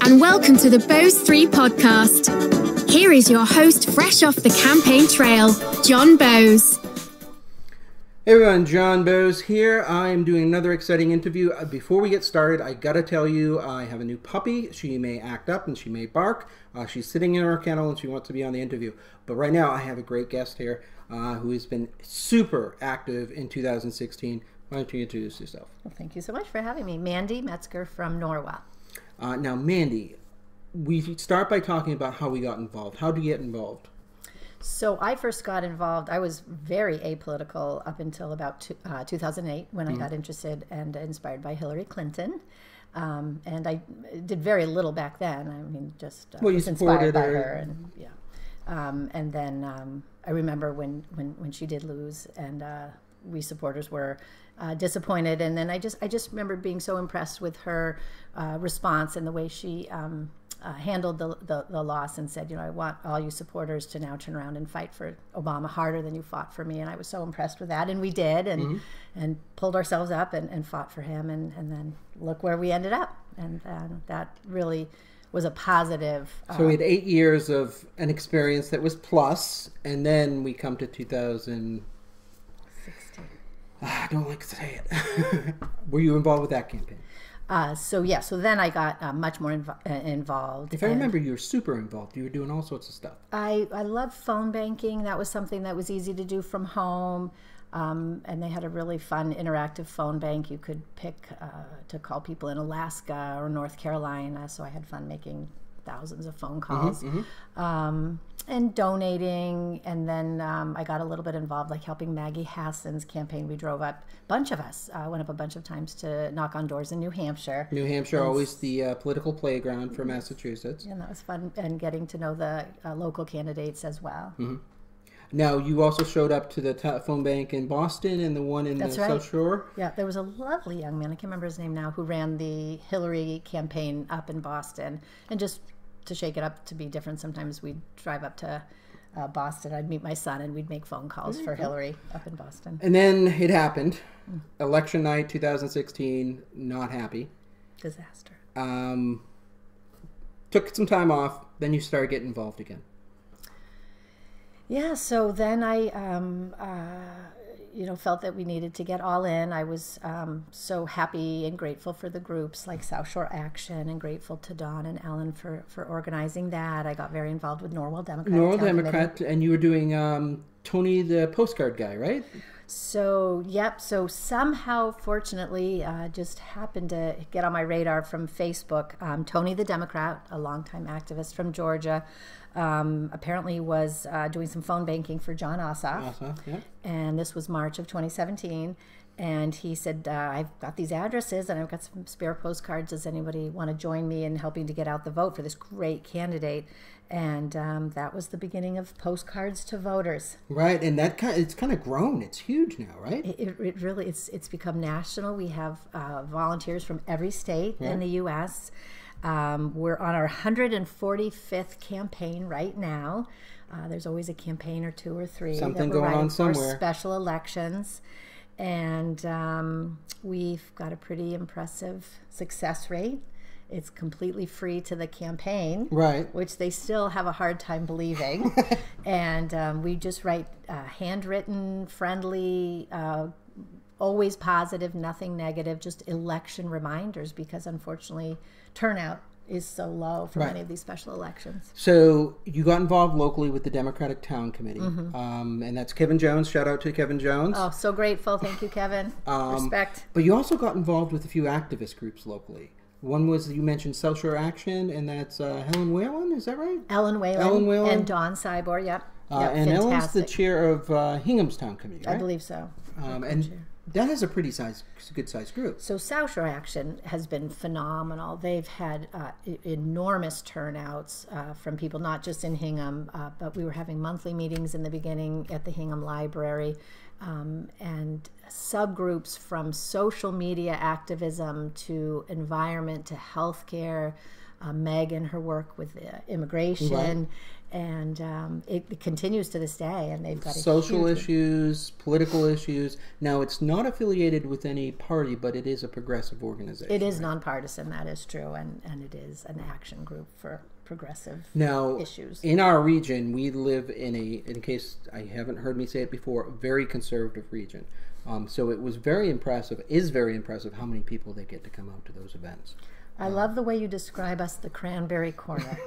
and welcome to the Bose 3 podcast. Here is your host, fresh off the campaign trail, John Bose. Hey everyone, John Bose here. I'm doing another exciting interview. Before we get started, I gotta tell you, I have a new puppy. She may act up and she may bark. She's sitting in her kennel and she wants to be on the interview. But right now, I have a great guest here who has been super active in 2016. Why don't you introduce yourself? Well, thank you so much for having me. Mandy Metzger from Norwell. Now, Mandy, we start by talking about how we got involved. How did you get involved? So I first got involved, I was very apolitical up until about 2008 when I got interested and inspired by Hillary Clinton. And I did very little back then. I mean, just was inspired by her. And, yeah. And then I remember when she did lose and we supporters were disappointed. And then I just remember being so impressed with her response and the way she handled the loss and said, you know, I want all you supporters to now turn around and fight for Obama harder than you fought for me. And I was so impressed with that. And we did and pulled ourselves up and fought for him. And then look where we ended up. And that really was a positive. So we had 8 years of an experience that was plus. And then we come to 2016. I don't like to say it. Were you involved with that campaign? So then I got much more involved. If I remember, you were super involved. You were doing all sorts of stuff. I love phone banking. That was something that was easy to do from home. And they had a really fun interactive phone bank. You could pick to call people in Alaska or North Carolina. So I had fun making thousands of phone calls. And donating, and then I got a little bit involved, like helping Maggie Hassan's campaign. We drove up, a bunch of us went up a bunch of times to knock on doors in New Hampshire. New Hampshire, always the political playground for Massachusetts. And that was fun, and getting to know the local candidates as well. Now, you also showed up to the phone bank in Boston and the one in South Shore? Yeah, there was a lovely young man, I can't remember his name now, who ran the Hillary campaign up in Boston. And just to shake it up to be different, sometimes we'd drive up to Boston. I'd meet my son and we'd make phone calls for Hillary up in Boston. And then it happened. Election night 2016, not happy. Disaster. Took some time off, then you started getting involved again. Yeah, so then I felt that we needed to get all in. I was so happy and grateful for the groups like South Shore Action, and grateful to Dawn and Ellen for organizing that. I got very involved with Norwell Democrat. Norwell Democrat, and you were doing Tony the Postcard guy, right? So, yep. So somehow, fortunately, just happened to get on my radar from Facebook. Tony the Democrat, a longtime activist from Georgia, apparently was doing some phone banking for John Ossoff. Yeah. And this was March of 2017. And he said, I've got these addresses and I've got some spare postcards. Does anybody want to join me in helping to get out the vote for this great candidate? And that was the beginning of Postcards to Voters. Right, and it's kind of grown. It's huge now, right? It really, it's become national. We have volunteers from every state in the U.S. We're on our 145th campaign right now. There's always a campaign or two or three. Something that we're going on somewhere. For special elections. And we've got a pretty impressive success rate. It's completely free to the campaign, right? Which they still have a hard time believing. And we just write handwritten, friendly, always positive, nothing negative, just election reminders, because unfortunately turnout is so low for many of these special elections. So you got involved locally with the Democratic Town Committee, and that's Kevin Jones. Shout out to Kevin Jones. Oh, so grateful. Thank you, Kevin. Respect. But you also got involved with a few activist groups locally. One was, you mentioned South Shore Action, and that's Helen Whalen, is that right? Ellen Whalen. And Dawn Cybor, yep. And fantastic. Ellen's the chair of Hingham's Town Committee, right? I believe so. And that is a pretty good-sized group. So South Shore Action has been phenomenal. They've had enormous turnouts from people, not just in Hingham, but we were having monthly meetings in the beginning at the Hingham Library, and subgroups from social media activism to environment to healthcare. Meg and her work with immigration, And it continues to this day, and they've got social issues, political issues. Now, it's not affiliated with any party, but it is a progressive organization. It is nonpartisan, that is true, and it is an action group for progressive issues. In our region, we live in case I haven't heard me say it before, a very conservative region. So it was is very impressive how many people they get to come out to those events. I love the way you describe us, the Cranberry Corner.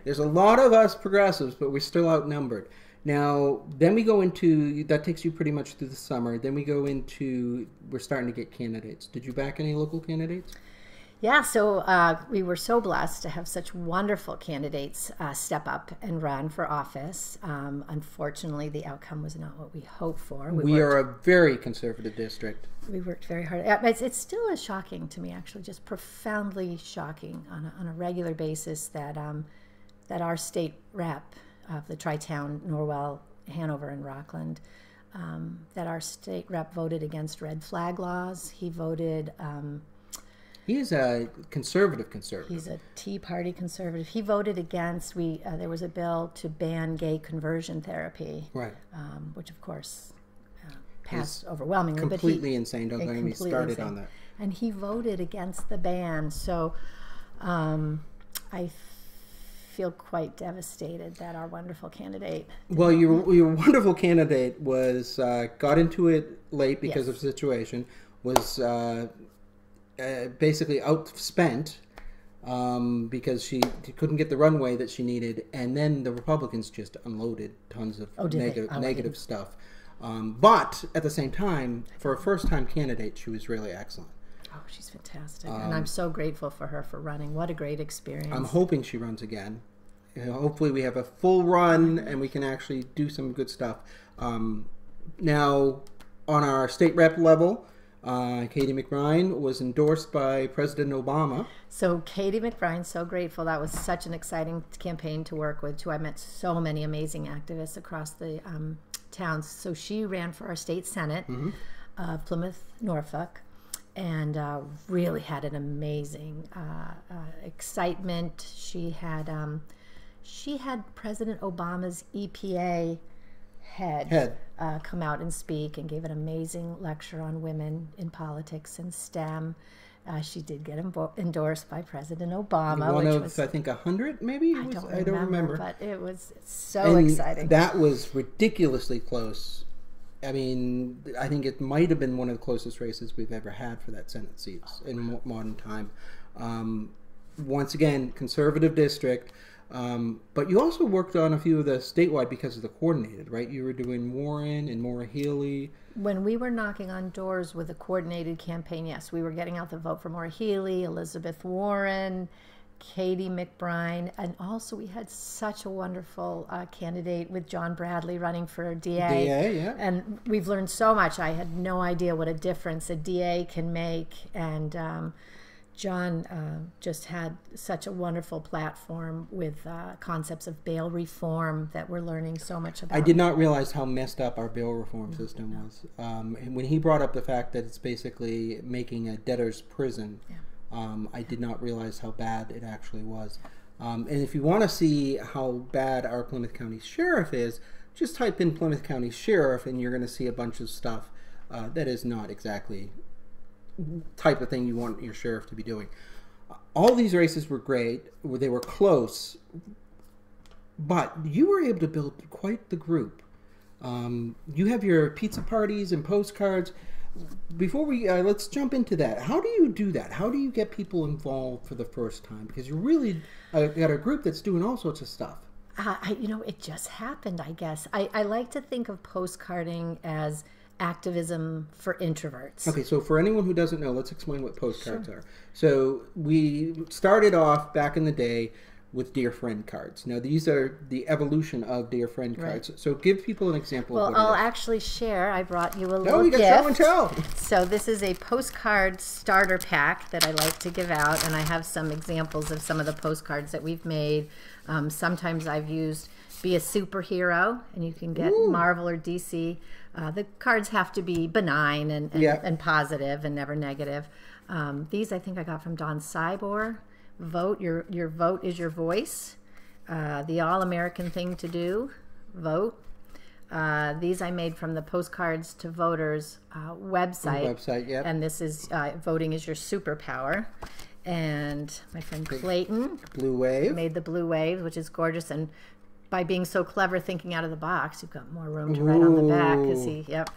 There's a lot of us progressives, but we're still outnumbered. Now, then we go into, that takes you pretty much through the summer. Then we go into, we're starting to get candidates. Did you back any local candidates? Yeah, so we were so blessed to have such wonderful candidates step up and run for office. Unfortunately, the outcome was not what we hoped for. We are a very conservative district. We worked very hard. It still is shocking to me, actually, just profoundly shocking on a regular basis that our state rep of the Tri-Town, Norwell, Hanover, and Rockland, that our state rep voted against red flag laws. He voted... He's a conservative. He's a Tea Party conservative. He voted against, there was a bill to ban gay conversion therapy. Right. Which, of course, passed overwhelmingly. Completely insane. Don't get me started on that. And he voted against the ban. So I feel quite devastated that our wonderful candidate... Well, your wonderful candidate was got into it late because of the situation, was... basically outspent because she couldn't get the runway that she needed, and then the Republicans just unloaded tons of negative stuff. But at the same time, for a first-time candidate, she was really excellent. Oh, she's fantastic, and I'm so grateful for her for running. What a great experience. I'm hoping she runs again. Hopefully we have a full run and we can actually do some good stuff. Now, on our state rep level, Katie McBride was endorsed by President Obama. So Katie McBride, so grateful. That was such an exciting campaign to work with, too. I met so many amazing activists across the towns. So she ran for our state senate of Plymouth, Norfolk, and really had an amazing excitement. She had President Obama's EPA head come out and speak and gave an amazing lecture on women in politics and STEM. She did get endorsed by President Obama. One of, I think, 100 maybe? I don't remember. But it was so exciting. That was ridiculously close. I mean, I think it might have been one of the closest races we've ever had for that Senate seats in modern time. Once again, conservative district. But you also worked on a few of the statewide because of the coordinated, right? You were doing Warren and Maura Healey. When we were knocking on doors with a coordinated campaign, yes, we were getting out the vote for Maura Healey, Elizabeth Warren, Katie McBride, and also we had such a wonderful candidate with John Bradley running for DA. DA, yeah. And we've learned so much. I had no idea what a difference a DA can make, and John just had such a wonderful platform with concepts of bail reform that we're learning so much about. I did not realize how messed up our bail reform system was. And when he brought up the fact that it's basically making a debtor's prison, I did not realize how bad it actually was. And if you want to see how bad our Plymouth County Sheriff is, just type in Plymouth County Sheriff and you're going to see a bunch of stuff that is not exactly type of thing you want your sheriff to be doing. All these races were great. They were close. But you were able to build quite the group. You have your pizza parties and postcards. Before we, let's jump into that. How do you do that? How do you get people involved for the first time? Because you really got a group that's doing all sorts of stuff. It just happened, I guess. I like to think of postcarding as activism for introverts. Okay, so for anyone who doesn't know, let's explain what postcards are. So we started off back in the day with Dear Friend cards. Now these are the evolution of Dear Friend cards. Right. So give people an example of what I'll it is. Actually share. I brought you a little gift. Oh, you got show and tell. So this is a postcard starter pack that I like to give out, and I have some examples of some of the postcards that we've made. Sometimes I've used Be a Superhero, and you can get Marvel or DC. The cards have to be benign and positive and never negative. These I think I got from Don Cybor. Vote, your vote is your voice. The all-American thing to do, vote. These I made from the Postcards to Voters website. Yep. And this is voting is your superpower. And my friend Clayton Blue Wave made the Blue Wave, which is gorgeous. And by being so clever, thinking out of the box, you've got more room to write on the back. Yep.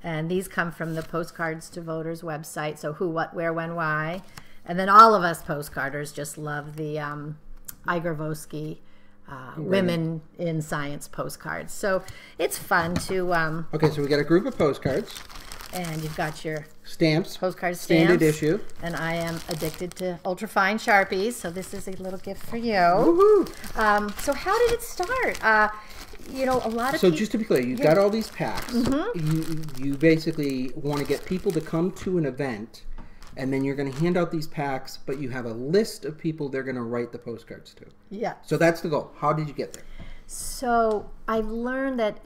And these come from the Postcards to Voters website. So who, what, where, when, why. And then all of us postcarders just love the Igor Vosky Women in Science postcards. So it's fun to... okay, so we got a group of postcards. And you've got your stamps, postcard stamps, standard issue, and I am addicted to ultrafine Sharpies, so this is a little gift for you. Woohoo! So how did it start? You know, a lot of so just to be clear, you've got all these packs. You basically want to get people to come to an event, and then you're going to hand out these packs, but you have a list of people they're going to write the postcards to. Yeah. So that's the goal. How did you get there? So I've learned that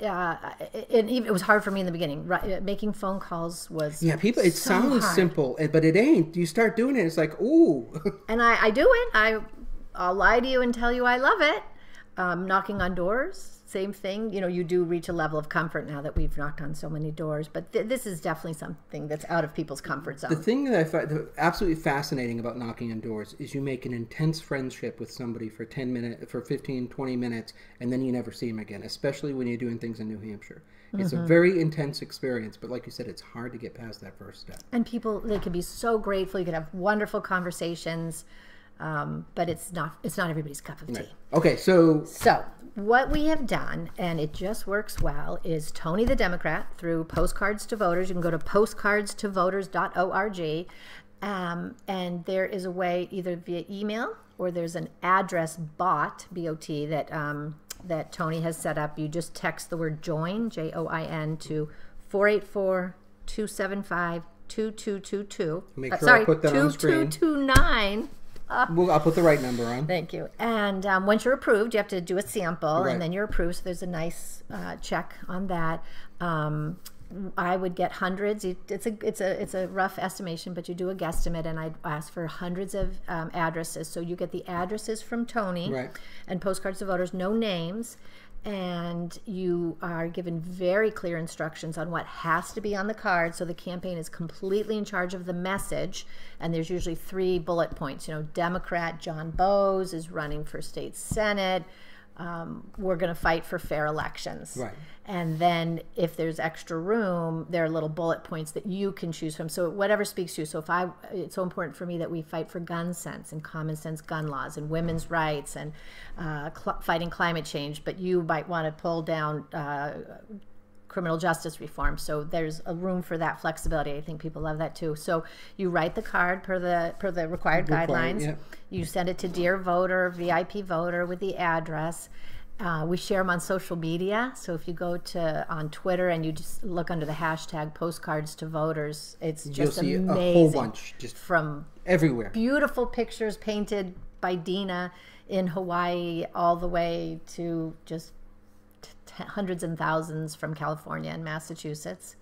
it was hard for me in the beginning. Making phone calls was people. It so sounds hard. Simple, but it ain't. You start doing it, it's like, ooh. And I do it. I'll lie to you and tell you I love it. Knocking on doors, same thing. You know, you do reach a level of comfort now that we've knocked on so many doors. But this is definitely something that's out of people's comfort zone. The thing that I find absolutely fascinating about knocking on doors is you make an intense friendship with somebody for 10 minutes, for 15, 20 minutes, and then you never see them again, especially when you're doing things in New Hampshire. It's a very intense experience, but like you said, it's hard to get past that first step. And people, they can be so grateful. You can have wonderful conversations, but it's not everybody's cup of tea. Right. Okay, so what we have done, and it just works well, is Tony the Democrat through Postcards to Voters. You can go to postcardstovoters.org, and there is a way either via email or there's an address bot, B-O-T, that Tony has set up. You just text the word JOIN, J-O-I-N, to 484-275-2222. Make sure I put that on the screen. 2229. I'll put the right number on. Thank you. And once you're approved, you have to do a sample, Right. and then you're approved. So there's a nice check on that. I would get hundreds. It's a rough estimation, but you do a guesstimate, and I'd ask for hundreds of addresses. So you get the addresses from Tony, Right. and Postcards to Voters, no names. And you are given very clear instructions on what has to be on the card. So the campaign is completely in charge of the message. And there's usually 3 bullet points. You know, Democrat John Bowes is running for state senate. We're going to fight for fair elections. Right. And then if there's extra room, there are little bullet points that you can choose from. So whatever speaks to you. So it's so important for me that we fight for gun sense and common sense gun laws and women's rights and fighting climate change. But you might want to pull down criminal justice reform. So there's a room for that flexibility. I think people love that too. So you write the card per the required guidelines. Yep. You send it to Dear Voter, VIP Voter with the address. We share them on social media. So if you go on Twitter and you just look under the hashtag Postcards to Voters, it's just You'll see amazing. a whole bunch just from everywhere. Beautiful pictures painted by Dina in Hawaii all the way to just hundreds and thousands from California and Massachusetts.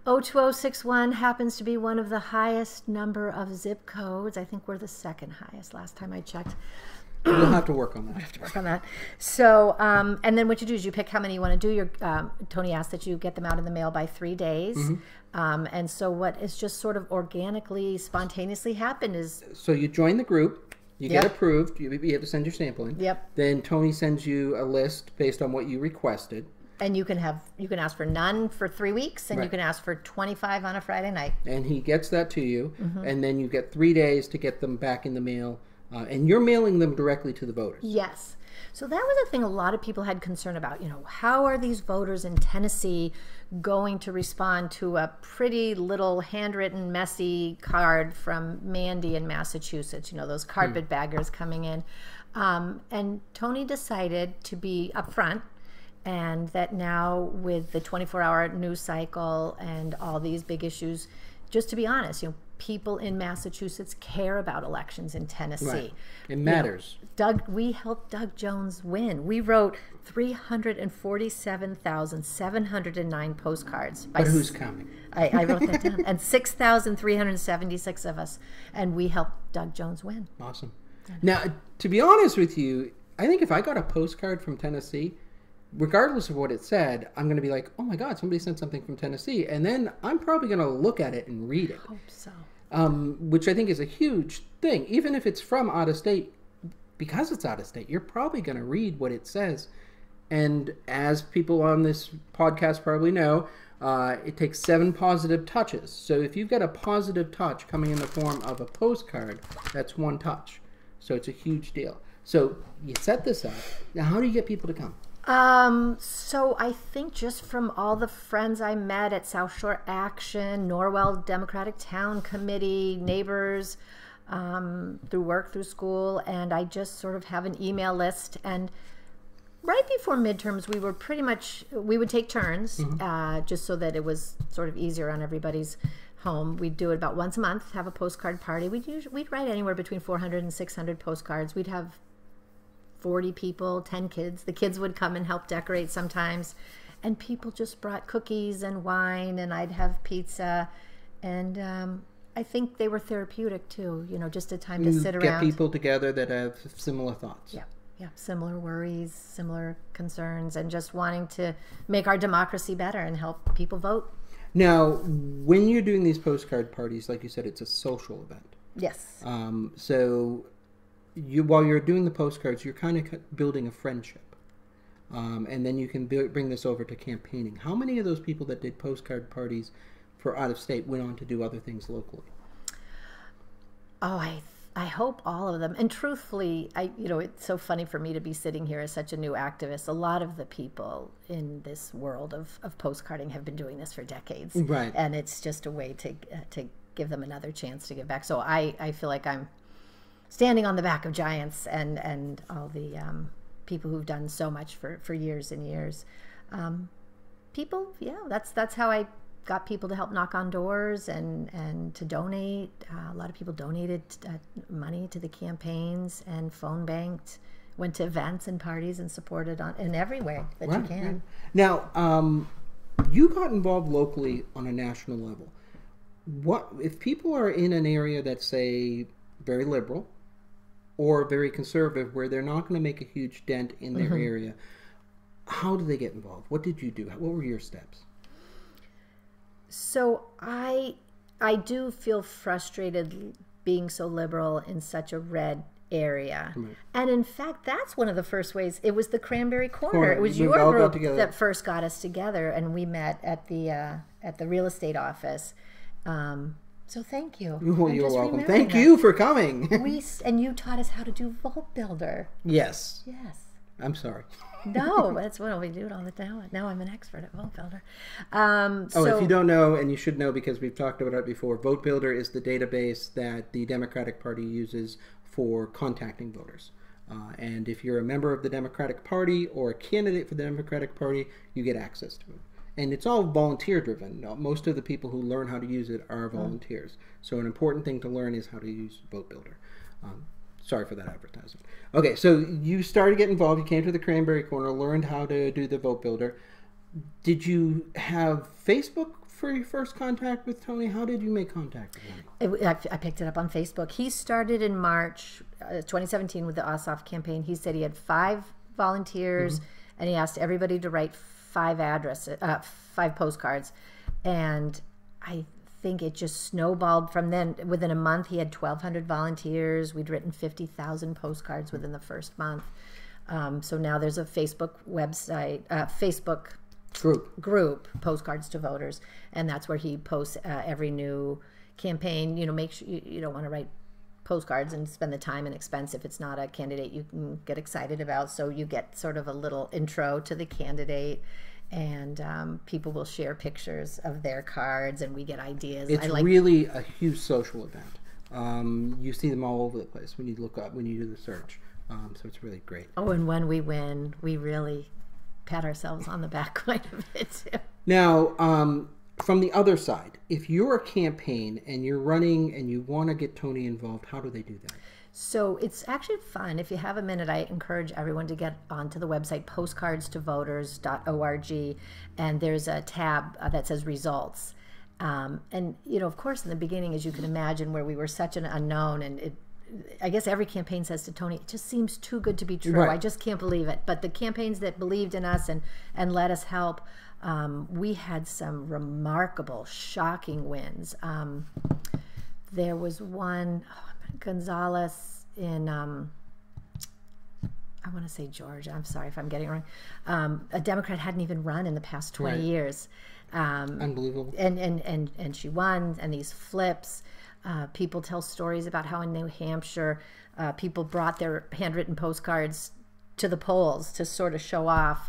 02061 happens to be one of the highest number of zip codes. I think we're the second highest last time I checked. We'll have to work on that. I have to work on that. So, and then what you do is you pick how many you want to do. Tony asked that you get them out in the mail by 3 days. And so what is just sort of organically, spontaneously happened is... So you join the group. You Yep. get approved. You have to send your sample in. Yep. Then Tony sends you a list based on what you requested. And you can ask for none for 3 weeks, and you Right. can ask for 25 on a Friday night. And he gets that to you. And then you get 3 days to get them back in the mail. And you're mailing them directly to the voters. Yes. So that was a thing a lot of people had concern about. You know, how are these voters in Tennessee going to respond to a pretty little handwritten, messy card from Mandy in Massachusetts? You know, those carpetbaggers coming in. And Tony decided to be upfront, and that now with the 24-hour news cycle and all these big issues, just to be honest, you know, people in Massachusetts care about elections in Tennessee. Right. It matters. We helped Doug Jones win. We wrote 347,709 postcards. But who's counting? I wrote that down. And 6,376 of us. And we helped Doug Jones win. Awesome. Now, to be honest with you, I think if I got a postcard from Tennessee, regardless of what it said, I'm going to be like, oh my God, somebody sent something from Tennessee. And then I'm probably going to look at it and read it. I hope so. Which I think is a huge thing. Even if it's from out of state, because it's out of state, you're probably going to read what it says. And as people on this podcast probably know, it takes 7 positive touches. So if you've got a positive touch coming in the form of a postcard, that's 1 touch. So it's a huge deal. So you set this up. Now, how do you get people to come? So I think just from all the friends I met at South Shore Action, Norwell Democratic Town Committee, neighbors, through work, through school, and I just sort of have an email list. And right before midterms, we would take turns, just so that it was sort of easier on everybody's home. We'd do it about once a month, have a postcard party. We'd write anywhere between 400 and 600 postcards. We'd have 40 people, 10 kids. The kids would come and help decorate sometimes. And people just brought cookies and wine, and I'd have pizza. And I think they were therapeutic too, just a time to sit around. Get people together that have similar thoughts. Yeah, similar worries, similar concerns, and just wanting to make our democracy better and help people vote. Now, when you're doing these postcard parties, like you said, it's a social event. Yes. So while you're doing the postcards, you're kind of building a friendship. And then you can bring this over to campaigning. How many of those people that did postcard parties for out of state went on to do other things locally? Oh, I hope all of them. And truthfully, it's so funny for me to be sitting here as such a new activist. A lot of the people in this world of postcarding have been doing this for decades. Right. And it's just a way to give them another chance to give back. So I feel like I'm standing on the back of giants and all the people who've done so much for years and years. People, that's how I got people to help knock on doors and to donate. A lot of people donated money to the campaigns and phone banked, went to events and parties and supported in every way that you can. Right. Now, you got involved locally on a national level. What if people are in an area that's, say, very liberal or very conservative, where they're not going to make a huge dent in their area? How do they get involved? What did you do? What were your steps? So I do feel frustrated being so liberal in such a red area. Right. And in fact, that's one of the first ways. It was the Cranberry Corner. It was your group that first got us together, and we met at the real estate office. So thank you. Well, you're welcome. Thank you for coming. And you taught us how to do Vote Builder. Yes. Yes. I'm sorry. No, that's what we do it all the time. Now I'm an expert at Vote Builder. If you don't know, and you should know because we've talked about it before, Vote Builder is the database that the Democratic Party uses for contacting voters. And if you're a member of the Democratic Party or a candidate for the Democratic Party, you get access to it. And it's all volunteer driven. Most of the people who learn how to use it are volunteers. So an important thing to learn is how to use Vote Builder. Sorry for that advertisement. Okay, so you started getting involved. You came to the Cranberry Corner, learned how to do the Vote Builder. Did you have Facebook for your first contact with Tony? How did you make contact with him? I picked it up on Facebook. He started in March 2017 with the Ossoff campaign. He said he had 5 volunteers, and he asked everybody to write 5 postcards. And I think it just snowballed from then. Within a month, he had 1,200 volunteers. We'd written 50,000 postcards within the first month. So now there's a Facebook website, Facebook group, Postcards to Voters, and that's where he posts every new campaign. Make sure you don't want to write postcards and spend the time and expense if it's not a candidate you can get excited about. So you get sort of a little intro to the candidate. And people will share pictures of their cards, and we get ideas. It's really a huge social event. You see them all over the place when you look up, when you do the search. So it's really great. Oh, and when we win, we really pat ourselves on the back quite a bit too. Now, from the other side, if you're a campaign and you're running and you want to get Tony involved, how do they do that? So it's actually fun. If you have a minute, I encourage everyone to get onto the website postcardstovoters.org, and there's a tab that says results. And of course, in the beginning, as you can imagine, where we were such an unknown, and I guess every campaign says to Tony, it just seems too good to be true. Right. I just can't believe it. But the campaigns that believed in us and let us help, we had some remarkable, shocking wins. There was one, Gonzalez in, I want to say Georgia. I'm sorry if I'm getting it wrong. A Democrat hadn't even run in the past 20 years. Unbelievable. And she won, and these flips. People tell stories about how in New Hampshire, people brought their handwritten postcards to the polls to sort of show off.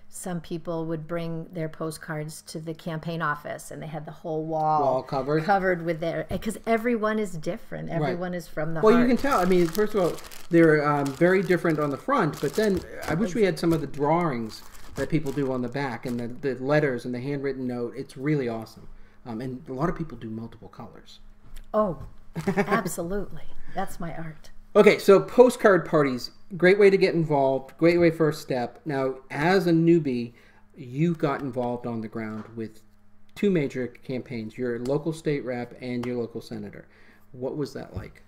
Some people would bring their postcards to the campaign office, and they had the whole wall covered with their, because everyone is different. Everyone is from the heart. You can tell. I mean, first of all, they're very different on the front, but then I wish we had some of the drawings that people do on the back, and the letters and the handwritten note. It's really awesome. And a lot of people do multiple colors. Oh, absolutely. That's my art. Okay, so postcard parties, great way to get involved, great way first step. Now, as a newbie, you got involved on the ground with two major campaigns, your local state rep and your local senator. What was that like?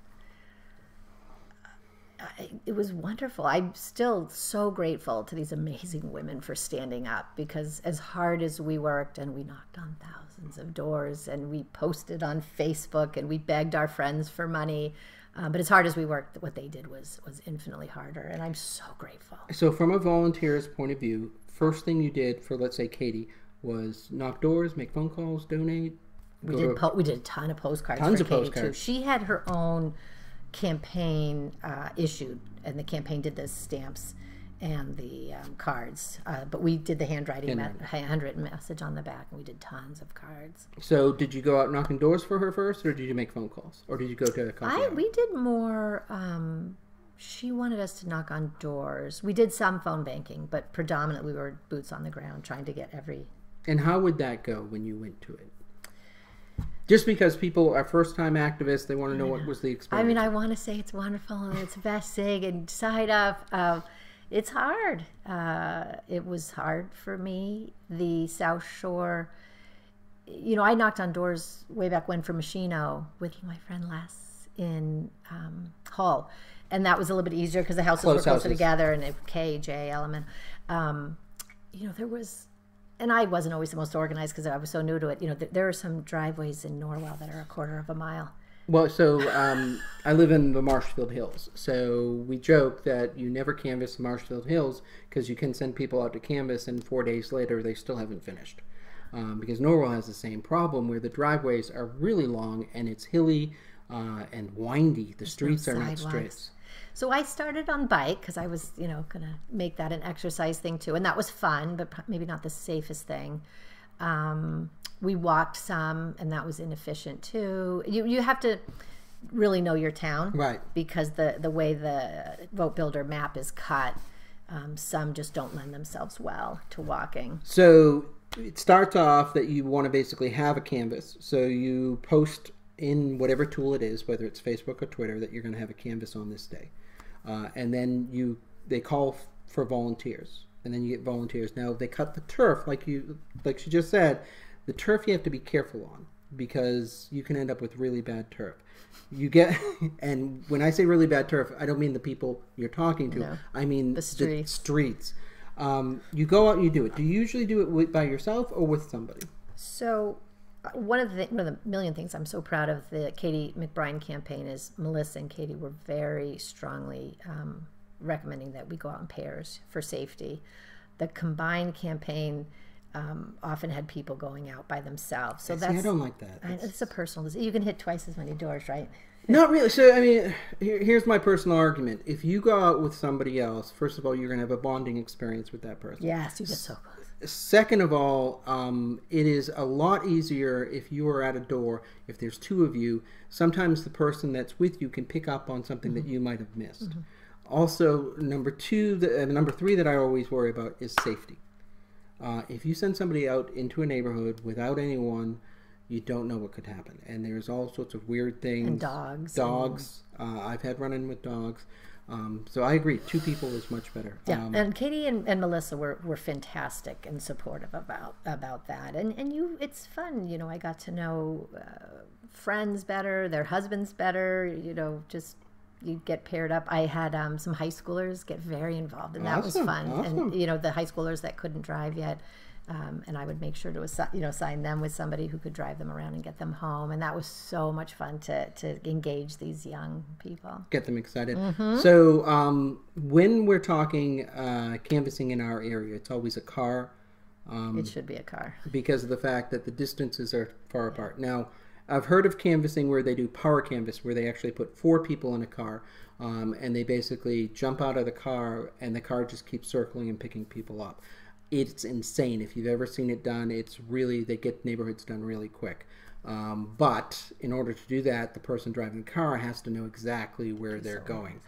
It was wonderful. I'm still so grateful to these amazing women for standing up, because as hard as we worked, and we knocked on thousands of doors, and we posted on Facebook, and we begged our friends for money, but as hard as we worked, what they did was infinitely harder, and I'm so grateful. So from a volunteer's point of view, first thing you did for, let's say, Katie, was knock doors, make phone calls, donate? We did a ton of postcards for Katie, too. She had her own campaign issued, and the campaign did the stamps and the cards, but we did the handwritten message on the back, and we did tons of cards. So did you go out knocking doors for her first, or did you make phone calls, or did you go to a coffee? We did more. She wanted us to knock on doors. We did some phone banking, but predominantly we were boots on the ground trying to get every. And how would that go when you went to it? Just because people are first-time activists, they want to know what was the experience. I mean, I want to say it's wonderful and it's the best thing, and sign up. It's hard. It was hard for me. The South Shore, I knocked on doors way back when for Machino with my friend Les in Hull. And that was a little bit easier because the houses were closer together, and KJ element. There was... And I wasn't always the most organized because I was so new to it. There are some driveways in Norwell that are a quarter of a mile. Well, so I live in the Marshfield Hills. So we joke that you never canvass the Marshfield Hills because you can send people out to canvass, and 4 days later they still haven't finished. Because Norwell has the same problem where the driveways are really long and it's hilly and windy. The streets are not straight. So I started on bike because I was, going to make that an exercise thing too. And that was fun, but maybe not the safest thing. We walked some, and that was inefficient too. You have to really know your town. Right. Because the way the Vote Builder map is cut, some just don't lend themselves well to walking. So it starts off that you want to basically have a canvas. So you post in whatever tool it is, whether it's Facebook or Twitter, that you're going to have a canvas on this day. And then they call for volunteers, and then you get volunteers. Now they cut the turf, like she just said. The turf you have to be careful on, because you can end up with really bad turf. And when I say really bad turf, I don't mean the people you're talking to. No, I mean the streets. You go out and you do it. Do you usually do it by yourself or with somebody? So one of the million things I'm so proud of the Katie McBride campaign is Melissa and Katie were very strongly recommending that we go out in pairs for safety. The combined campaign often had people going out by themselves. So I don't like that. It's a personal decision. You can hit twice as many doors, right? Not really. So, I mean, here's my personal argument. If you go out with somebody else, first of all, you're going to have a bonding experience with that person. Yes, you get so close. Second of all, it is a lot easier if you are at a door, if there's two of you. Sometimes the person that's with you can pick up on something that you might have missed. Also, number three that I always worry about is safety. If you send somebody out into a neighborhood without anyone, you don't know what could happen. And there's all sorts of weird things. And dogs. Dogs. I've had run-in with dogs. So I agree, 2 people is much better. Yeah, and Katie and Melissa were fantastic and supportive about that. And it's fun, you know, I got to know friends better, their husbands better, you know, just you get paired up. I had some high schoolers get very involved, and that was fun. And, you know, the high schoolers that couldn't drive yet, and I would make sure to assign them with somebody who could drive them around and get them home. And that was so much fun to engage these young people. Get them excited. So when we're talking canvassing in our area, it's always a car. It should be a car. Because of the fact that the distances are far apart. Now, I've heard of canvassing where they do power canvass, where they actually put 4 people in a car, and they basically jump out of the car, and the car just keeps circling and picking people up. It's insane. If you've ever seen it done, it's really, they get neighborhoods done really quick. But in order to do that, the person driving the car has to know exactly where they're going.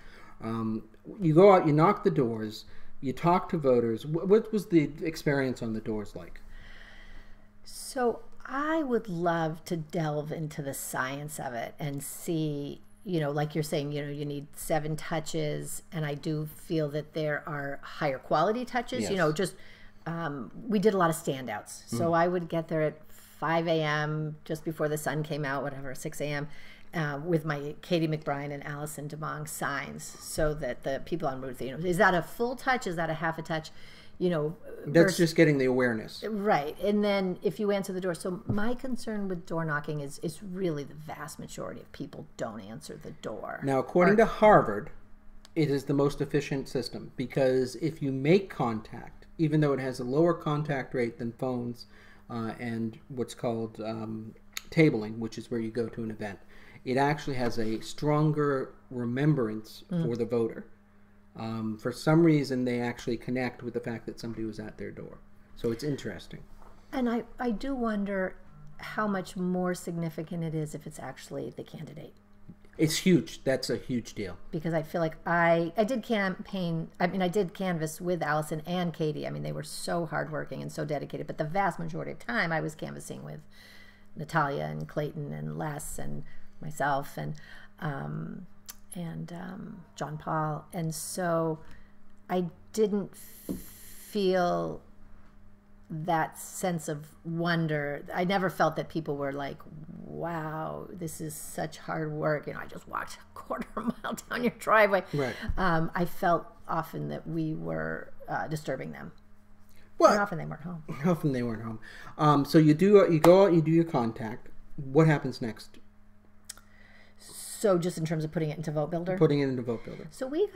You go out, you knock the doors, you talk to voters. What was the experience on the doors like? So I would love to delve into the science of it and see, you know, like you're saying, you know, you need 7 touches, and I do feel that there are higher quality touches. You know, just we did a lot of standouts. So I would get there at 5 a.m. just before the sun came out, whatever, 6 a.m. With my Katie McBride and Allison DeMong signs, so that the people on Route 3, you know, is that a full touch? Is that a half a touch? You know, that's just getting the awareness. Right. And then if you answer the door. So my concern with door knocking is really the vast majority of people don't answer the door. Now, according to Harvard, it is the most efficient system, because if you make contact, even though it has a lower contact rate than phones and what's called tabling, which is where you go to an event, it actually has a stronger remembrance for the voter. For some reason, they actually connect with the fact that somebody was at their door. So it's interesting. And I do wonder how much more significant it is if it's actually the candidate. It's huge. That's a huge deal. Because I feel like I did I did canvass with Allison and Katie. I mean, they were so hardworking and so dedicated. But the vast majority of time, I was canvassing with Natalia and Clayton and Les and myself and John Paul. And so I didn't feel that sense of wonder. I never felt that people were like, wow, this is such hard work. You know, I just walked a quarter mile down your driveway. Right. I felt often that we were disturbing them. Well, and often they weren't home. Often they weren't home. So you go out, you do your contact. What happens next? So just in terms of putting it into Vote Builder? Putting it into Vote Builder. So it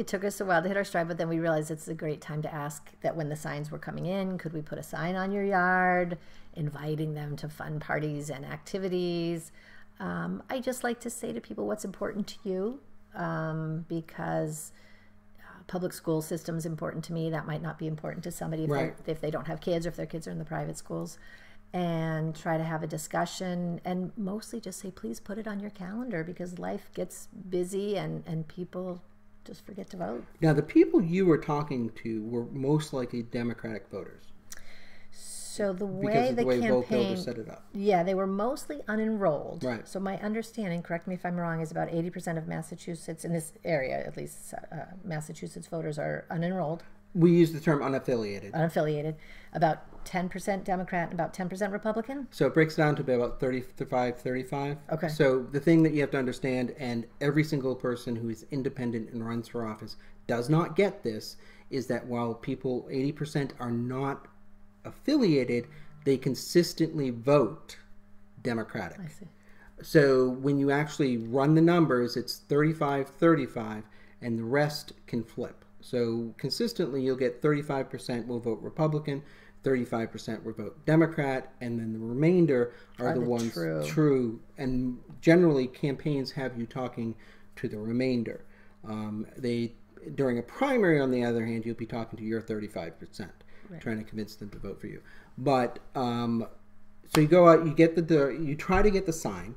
took us a while to hit our stride, but then we realized it's a great time to ask that when the signs were coming in, could we put a sign on your yard, inviting them to fun parties and activities? I just like to say to people what's important to you, because public school system is important to me. That might not be important to somebody if they don't have kids or if their kids are in the private schools. And try to have a discussion, and mostly just say, please put it on your calendar, because life gets busy and people just forget to vote. Now, the people you were talking to were most likely Democratic voters. So the way the campaign set it up. Yeah, they were mostly unenrolled. Right. So my understanding, correct me if I'm wrong, is about 80% of Massachusetts, in this area at least, Massachusetts voters are unenrolled. We use the term unaffiliated. Unaffiliated. About 10% Democrat and about 10% Republican? So it breaks down to be about 35. Okay. So the thing that you have to understand, and every single person who is independent and runs for office does not get this, is that while people, 80% are not affiliated, they consistently vote Democratic. I see. So when you actually run the numbers, it's 35, and the rest can flip. So consistently, you'll get 35% will vote Republican, 35% will vote Democrat, and then the remainder are the ones true. And generally, campaigns have you talking to the remainder. During a primary, on the other hand, you'll be talking to your 35%, trying to convince them to vote for you. But so you go out, you try to get the sign.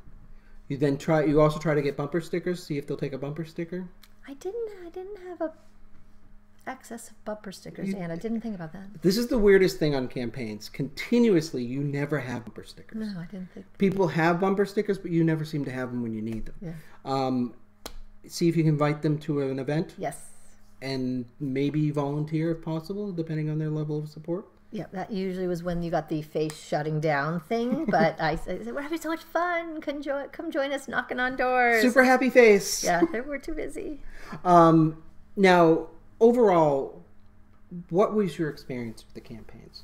You also try to get bumper stickers. See if they'll take a bumper sticker. I didn't have access of bumper stickers, and I didn't think about that. This is the weirdest thing on campaigns. Continuously, you never have bumper stickers. No, I didn't think. People have bumper stickers, but you never seem to have them when you need them. Yeah. see if you can invite them to an event. Yes. And maybe volunteer if possible, depending on their level of support. Yeah, that usually was when you got the face shutting down thing. But I said, we're having so much fun. Come join us knocking on doors. Super happy face. Yeah, we're too busy. Now, overall, what was your experience with the campaigns?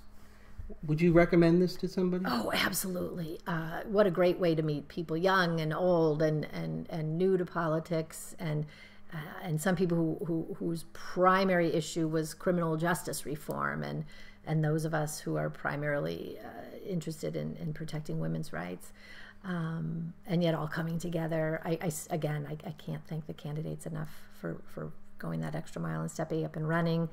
Would you recommend this to somebody? Oh, absolutely. What a great way to meet people, young and old and new to politics, and some people whose primary issue was criminal justice reform, and those of us who are primarily interested in protecting women's rights, and yet all coming together. I can't thank the candidates enough for going that extra mile and stepping up and running.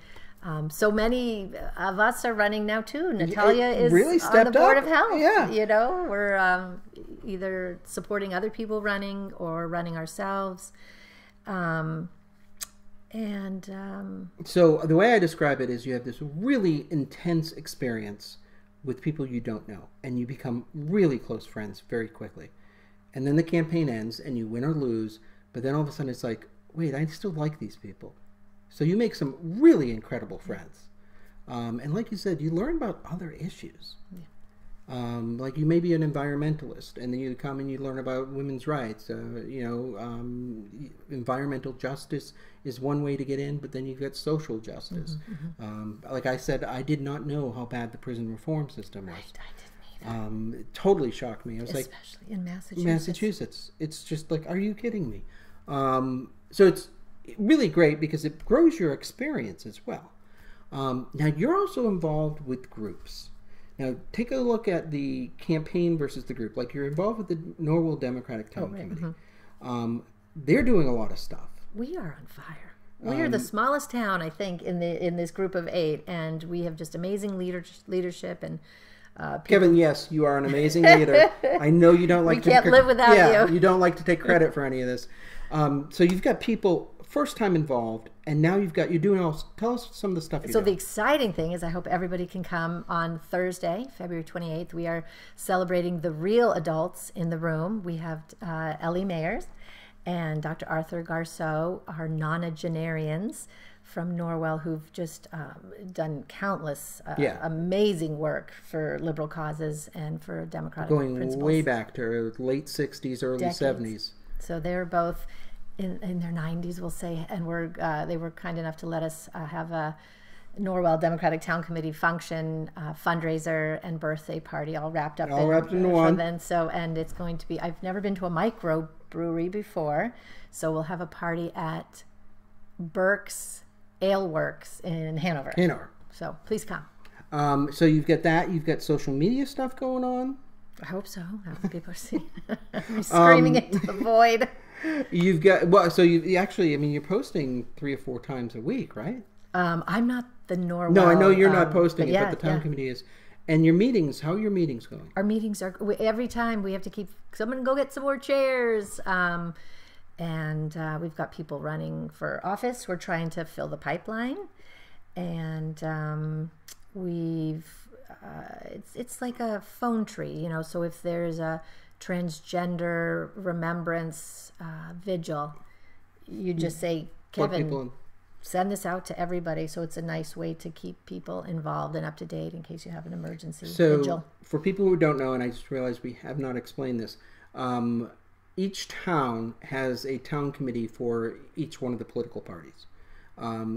So many of us are running now too. Natalia is really on the Board up. of Health. Yeah. You know, we're either supporting other people running or running ourselves. So the way I describe it is you have this really intense experience with people you don't know, and you become really close friends very quickly. And then the campaign ends and you win or lose, but then all of a sudden it's like, wait, I still like these people. So you make some really incredible friends. And like you said, you learn about other issues. Yeah. Like you may be an environmentalist, and then you come and you learn about women's rights. Environmental justice is one way to get in, but then you've got social justice. Like I said, I did not know how bad the prison reform system was. Right, I didn't either. It totally shocked me. I was especially in Massachusetts. It's just like, are you kidding me? So it's really great because it grows your experience as well. Now, you're also involved with groups. Now, take a look at the campaign versus the group. Like, you're involved with the Norwell Democratic Town Committee. They're doing a lot of stuff. We are on fire. We are the smallest town, I think, in this group of 8, and we have just amazing leadership and Kevin, yes, you are an amazing leader. I know you don't like we can't live without you. You don't like to take credit for any of this. So you've got people first time involved, and now you're doing all. Tell us some of the stuff you're doing. So the exciting thing is I hope everybody can come on Thursday, February 28th. We are celebrating the real adults in the room. We have Ellie Mayers and Dr. Arthur Garceau, our nonagenarians from Norwell, who've just done countless amazing work for liberal causes and for democratic principles. Going way back to late 60s, early 70s. So they're both in their 90s, we'll say, and they were kind enough to let us have a Norwell Democratic Town Committee function, fundraiser, and birthday party all wrapped up into one. Then. So, and it's going to be, I've never been to a microbrewery before, so we'll have a party at Burke's Ale Works in Hanover. So please come. So you've got that. You've got social media stuff going on. I hope so. That's what people are seeing. I'm screaming into the void. You've got so you actually. I mean, you're posting 3 or 4 times a week, right? I'm not the Norwell. No, I know you're not posting it, but the town committee is. And your meetings, how are your meetings going? Our meetings are every time we have to keep someone go get some more chairs. And we've got people running for office. We're trying to fill the pipeline, and it's like a phone tree, you know. So if there's a transgender remembrance vigil, you just say, Kevin, send this out to everybody. So it's a nice way to keep people involved and up to date in case you have an emergency vigil. For people who don't know, and I just realized we have not explained this, each town has a town committee for each one of the political parties.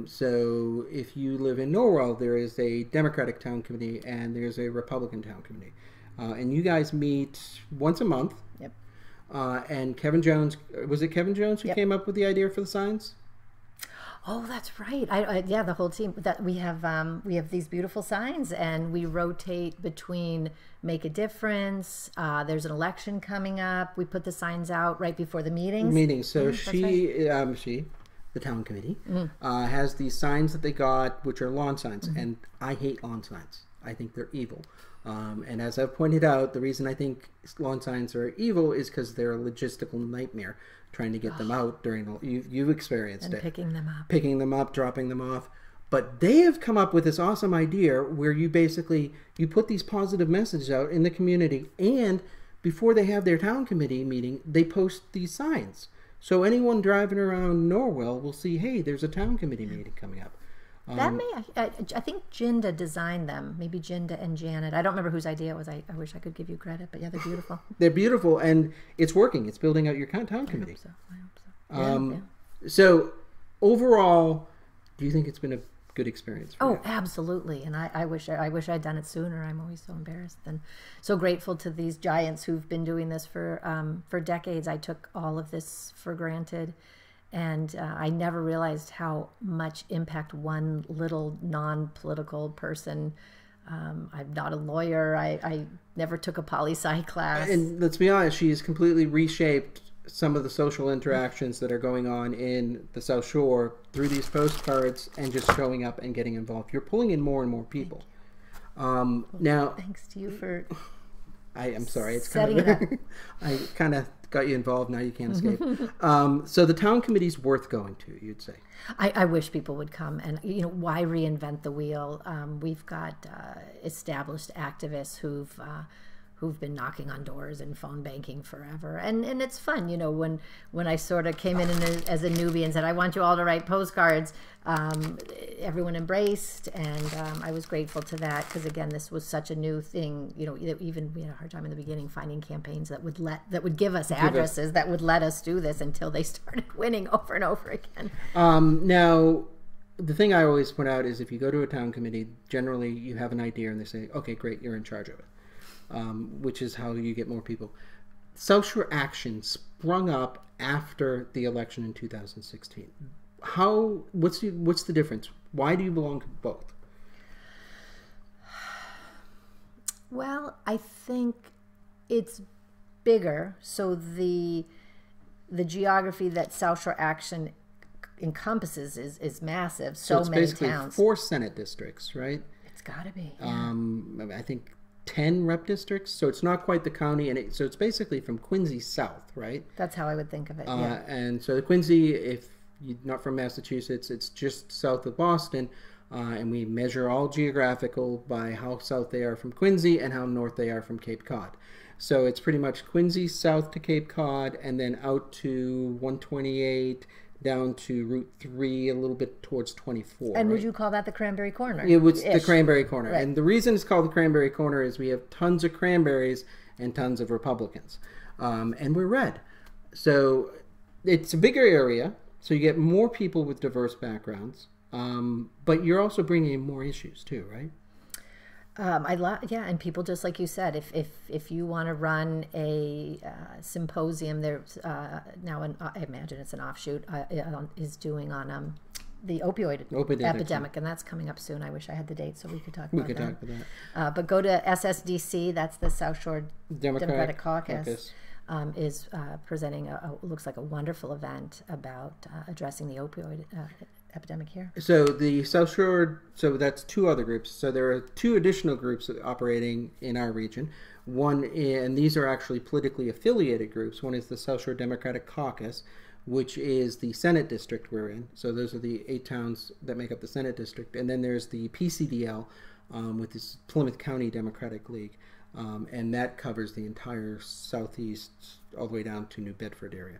So if you live in Norwell, there is a Democratic Town Committee and there's a Republican Town Committee. And you guys meet once a month. Yep. And Kevin Jones, was it Kevin Jones who came up with the idea for the signs? Oh, that's right. Yeah, the whole team. That we have these beautiful signs, and we rotate between make a difference. There's an election coming up. We put the signs out right before the meetings. So she, the town committee, has these signs that they got, which are lawn signs, and I hate lawn signs. I think they're evil. And as I've pointed out, the reason I think lawn signs are evil is because they're a logistical nightmare trying to get them out during the, you've experienced it. Picking them up, dropping them off. But they have come up with this awesome idea where you put these positive messages out in the community, and before they have their town committee meeting, they post these signs. So anyone driving around Norwell will see, hey, there's a town committee meeting coming up. That I think Jinda designed them. Maybe Jinda and Janet. I don't remember whose idea it was. I wish I could give you credit, but yeah, they're beautiful. They're beautiful, and it's working. It's building out your town committee. I hope so. So overall, do you think it's been a good experience for you? Absolutely. And I wish I'd done it sooner. I'm always so embarrassed and so grateful to these giants who've been doing this for decades. I took all of this for granted. And I never realized how much impact one little non-political person. I'm not a lawyer. I never took a poli-sci class. And let's be honest, she's completely reshaped some of the social interactions that are going on in the South Shore through these postcards and just showing up and getting involved. You're pulling in more and more people. Now, thanks to you for. I'm sorry. It's setting it up. I kind of got you involved. Now you can't escape. So the town committee's worth going to, you'd say. I wish people would come, and why reinvent the wheel? We've got established activists who've been knocking on doors and phone banking forever, and it's fun. When I sort of came in as a newbie and said, I want you all to write postcards, everyone embraced, and I was grateful to that, because again, this was such a new thing. Even we had a hard time in the beginning finding campaigns that would give us addresses that would let us do this, until they started winning over and over again. Now, the thing I always point out is, if you go to a town committee, generally you have an idea and they say, okay, great, you're in charge of it. Which is how you get more people. South Shore Action sprung up after the election in 2016. What's the difference? Why do you belong to both? Well, I think it's bigger. So the geography that South Shore Action encompasses is massive. So it's many basically towns. 4 Senate districts, right? It's got to be. Yeah. I think 10 rep districts, so it's not quite the county, and so it's basically from Quincy south, right? That's how I would think of it. Yeah. And so the Quincy, if you're not from Massachusetts, it's just south of Boston, and we measure all geographical by how south they are from Quincy and how north they are from Cape Cod. So it's pretty much Quincy south to Cape Cod, and then out to 128, down to Route 3, a little bit towards 24. And right? would you call that the Cranberry Corner? It was the Cranberry Corner. Right. And the reason it's called the Cranberry Corner is we have tons of cranberries and tons of Republicans. And we're red. So it's a bigger area, so you get more people with diverse backgrounds. But you're also bringing in more issues too, right? And people, just like you said, if you want to run a symposium, there's now I imagine it's an offshoot is doing on the opioid epidemic, and that's coming up soon. I wish I had the date so we could talk about that. Talk about that. But go to SSDC. That's the South Shore Democratic Caucus. Is presenting looks like a wonderful event about addressing the opioid epidemic here. So the South Shore, so that's 2 other groups. So there are 2 additional groups operating in our region. One, and these are actually politically affiliated groups. One is the South Shore Democratic Caucus, which is the Senate district we're in. So those are the 8 towns that make up the Senate district. And then there's the PCDL, with this Plymouth County Democratic League. And that covers the entire southeast all the way down to New Bedford area.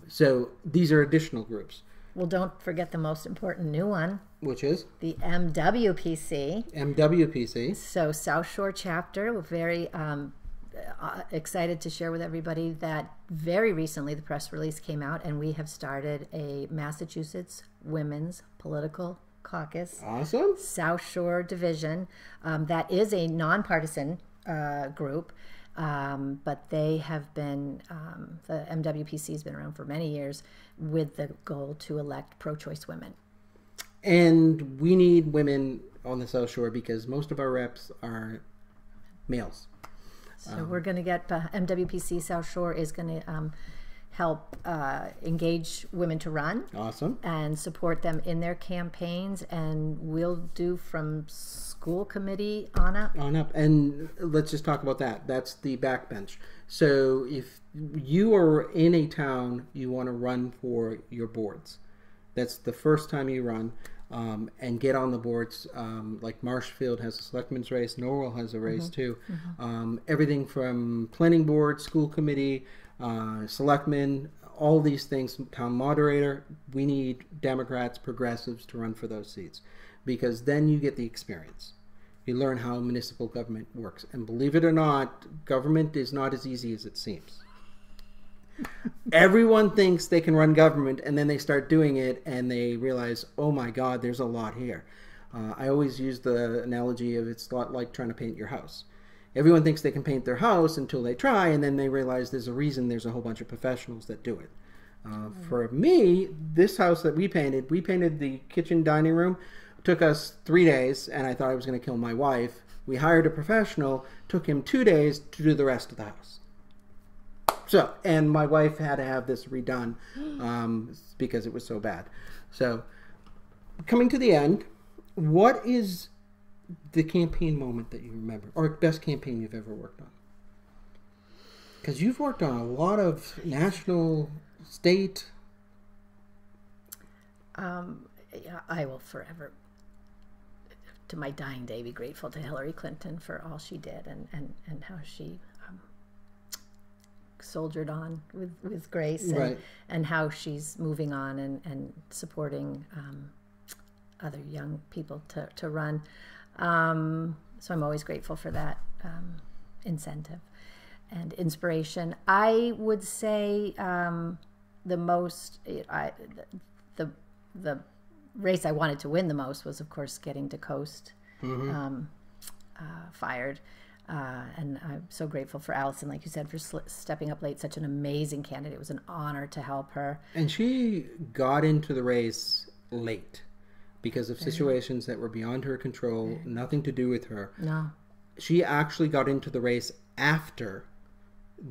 So these are additional groups. Well, don't forget the most important new one. Which is? The MWPC. MWPC. So South Shore chapter. We're very excited to share with everybody that very recently the press release came out, and we have started a Massachusetts Women's Political Caucus. Awesome. South Shore Division. That is a nonpartisan group. But they have been, the MWPC has been around for many years with the goal to elect pro-choice women. And we need women on the South Shore because most of our reps are males. So we're going to get, MWPC South Shore is going to help engage women to run. Awesome. And support them in their campaigns, and we'll do from school committee on up. And let's just talk about that. That's the backbench. So if you are in a town, you want to run for your boards. That's the first time you run, and get on the boards. Like Marshfield has a selectmen's race. Norwell has a race too. Everything from planning board, school committee, selectmen, all these things, town moderator, we need Democrats, progressives to run for those seats, because then you get the experience. You learn how municipal government works. And believe it or not, government is not as easy as it seems. Everyone thinks they can run government, and then they start doing it and they realize, oh my God, there's a lot here. I always use the analogy of it's a lot like trying to paint your house. Everyone thinks they can paint their house until they try, and then they realize there's a reason there's a whole bunch of professionals that do it. For me, this house that we painted the kitchen dining room. It took us 3 days, and I thought I was going to kill my wife. We hired a professional. Took him 2 days to do the rest of the house. So, and my wife had to have this redone because it was so bad. So, coming to the end, what is the campaign moment that you remember, or best campaign you've ever worked on? Because you've worked on a lot of national, state. I will forever, to my dying day, be grateful to Hillary Clinton for all she did and how she soldiered on with grace, and how she's moving on and supporting other young people to run. So I'm always grateful for that incentive and inspiration. I would say the most, the race I wanted to win the most was, of course, getting to Coast fired. And I'm so grateful for Allison, like you said, for stepping up late. Such an amazing candidate. It was an honor to help her. And she got into the race late because of situations that were beyond her control, nothing to do with her. No. She actually got into the race after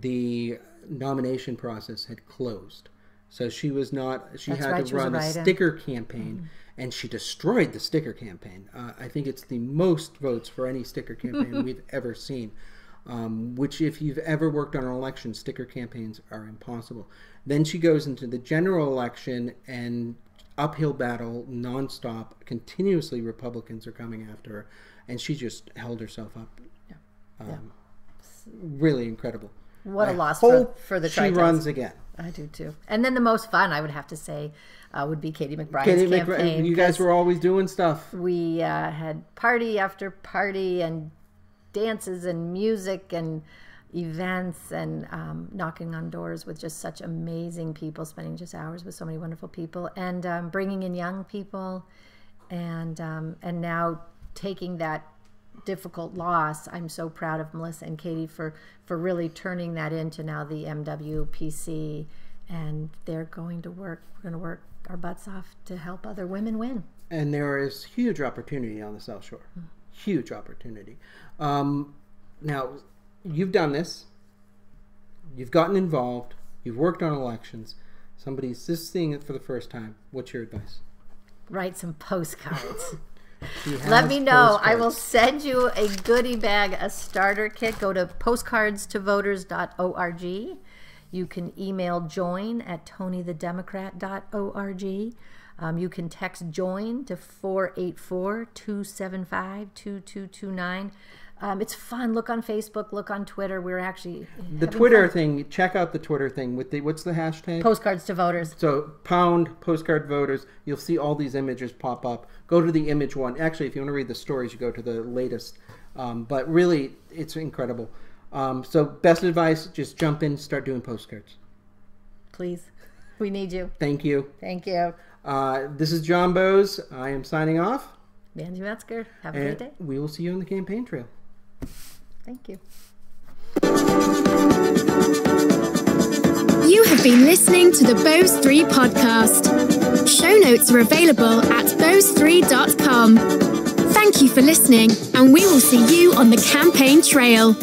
the nomination process had closed. So she was not, she had to run a sticker campaign, and she destroyed the sticker campaign. I think it's the most votes for any sticker campaign we've ever seen, which if you've ever worked on an election, sticker campaigns are impossible. Then she goes into the general election, and uphill battle, nonstop, continuously Republicans are coming after her, and she just held herself up. Really incredible. What a loss for the Tri-Towns. She runs again. I do too. And then the most fun, I would have to say, would be Katie McBride's campaign. You guys were always doing stuff. We had party after party and dances and music and events and knocking on doors with just such amazing people, spending just hours with so many wonderful people, and bringing in young people, and now taking that difficult loss. I'm so proud of Melissa and Katie for really turning that into now the MWPC, and they're going to work. We're going to work our butts off to help other women win. And there is huge opportunity on the South Shore. Huge opportunity. Now, you've done this. You've gotten involved. You've worked on elections. Somebody's just seeing it for the first time. What's your advice? Write some postcards. Let me know. I will send you a goodie bag, a starter kit. Go to postcardstovoters.org. You can email join@tonythedemocrat.org. You can text join to 484-275-2229. It's fun. Look on Facebook. Look on Twitter. We're actually the Twitter thing. Check out the Twitter thing with the what's the hashtag? Postcards to Voters. So postcard voters. You'll see all these images pop up. Go to the image one. Actually, if you want to read the stories, you go to the latest. But really, it's incredible. So best advice: just jump in, start doing postcards. Please, we need you. Thank you. Thank you. This is John Bose. I am signing off. Mandy Metzger. Have a great day. We will see you on the campaign trail. Thank you. You have been listening to the Bose 3 podcast. Show notes are available at bose3.com. Thank you for listening, and we will see you on the campaign trail.